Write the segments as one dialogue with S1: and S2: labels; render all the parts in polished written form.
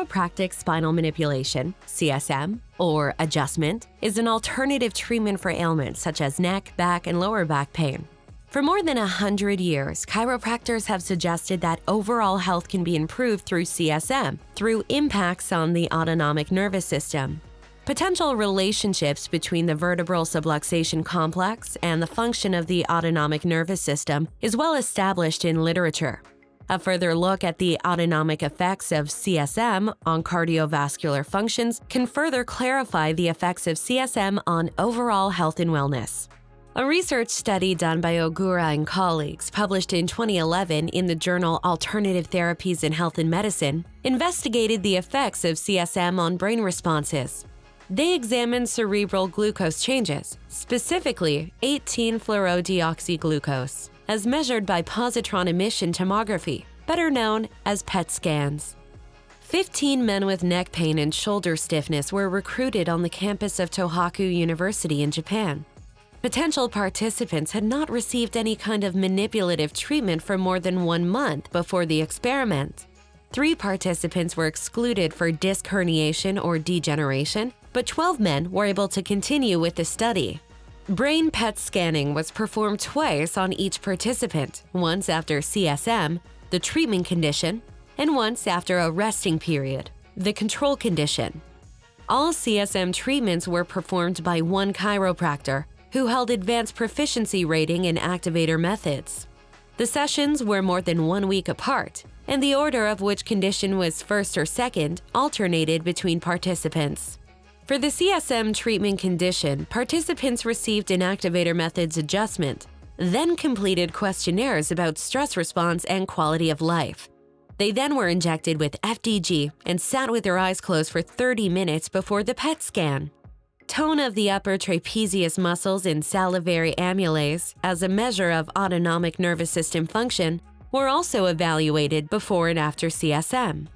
S1: Chiropractic spinal manipulation, CSM, or adjustment, is an alternative treatment for ailments such as neck, back, and lower back pain. For more than 100 years, chiropractors have suggested that overall health can be improved through CSM through impacts on the autonomic nervous system. Potential relationships between the vertebral subluxation complex and the function of the autonomic nervous system is well established in literature. A further look at the autonomic effects of CSM on cardiovascular functions can further clarify the effects of CSM on overall health and wellness. A research study done by Ogura and colleagues, published in 2011 in the journal Alternative Therapies in Health and Medicine, investigated the effects of CSM on brain responses. They examined cerebral glucose changes, specifically 18-fluorodeoxyglucose, as measured by positron emission tomography, better known as PET scans. 15 men with neck pain and shoulder stiffness were recruited on the campus of Tohoku University in Japan. Potential participants had not received any kind of manipulative treatment for more than 1 month before the experiment. 3 participants were excluded for disc herniation or degeneration, but 12 men were able to continue with the study. Brain PET scanning was performed twice on each participant, once after CSM, the treatment condition, and once after a resting period, the control condition. All CSM treatments were performed by one chiropractor, who held advanced proficiency rating in activator methods. The sessions were more than 1 week apart, and the order of which condition was first or second alternated between participants. For the CSM treatment condition, participants received an activator methods adjustment, then completed questionnaires about stress response and quality of life. They then were injected with FDG and sat with their eyes closed for 30 minutes before the PET scan. Tone of the upper trapezius muscles and salivary amylase, as a measure of autonomic nervous system function, were also evaluated before and after CSM.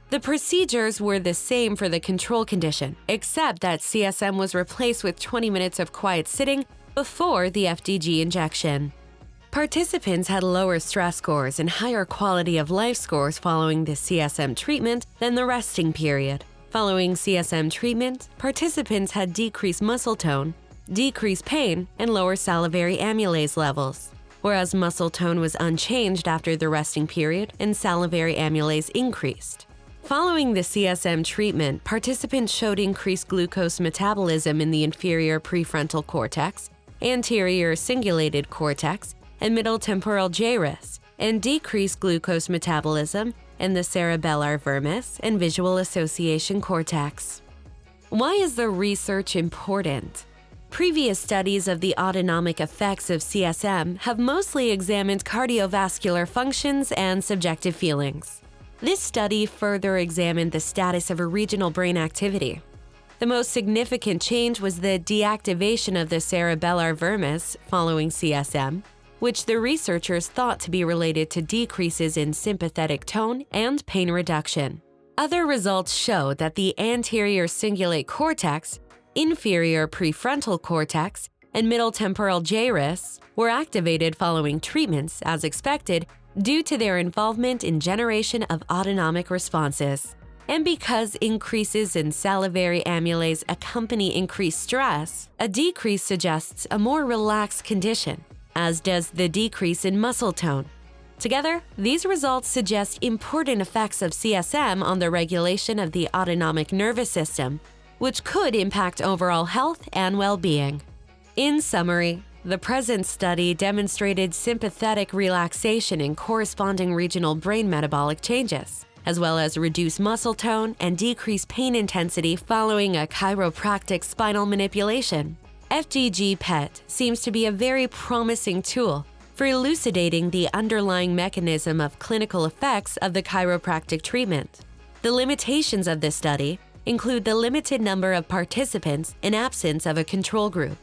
S1: The procedures were the same for the control condition, except that CSM was replaced with 20 minutes of quiet sitting before the FDG injection. Participants had lower stress scores and higher quality of life scores following the CSM treatment than the resting period. Following CSM treatment, participants had decreased muscle tone, decreased pain, and lower salivary amylase levels, whereas muscle tone was unchanged after the resting period and salivary amylase increased. Following the CSM treatment, participants showed increased glucose metabolism in the inferior prefrontal cortex, anterior cingulated cortex, and middle temporal gyrus, and decreased glucose metabolism in the cerebellar vermis and visual association cortex. Why is the research important? Previous studies of the autonomic effects of CSM have mostly examined cardiovascular functions and subjective feelings. This study further examined the status of regional brain activity. The most significant change was the deactivation of the cerebellar vermis following CSM, which the researchers thought to be related to decreases in sympathetic tone and pain reduction. Other results show that the anterior cingulate cortex, inferior prefrontal cortex, and middle temporal gyrus were activated following treatments as expected due to their involvement in generation of autonomic responses. And because increases in salivary amylase accompany increased stress, a decrease suggests a more relaxed condition, as does the decrease in muscle tone. Together, these results suggest important effects of CSM on the regulation of the autonomic nervous system, which could impact overall health and well-being. In summary, the present study demonstrated sympathetic relaxation in corresponding regional brain metabolic changes, as well as reduced muscle tone and decreased pain intensity following a chiropractic spinal manipulation. FDG PET seems to be a very promising tool for elucidating the underlying mechanism of clinical effects of the chiropractic treatment. The limitations of this study include the limited number of participants and absence of a control group.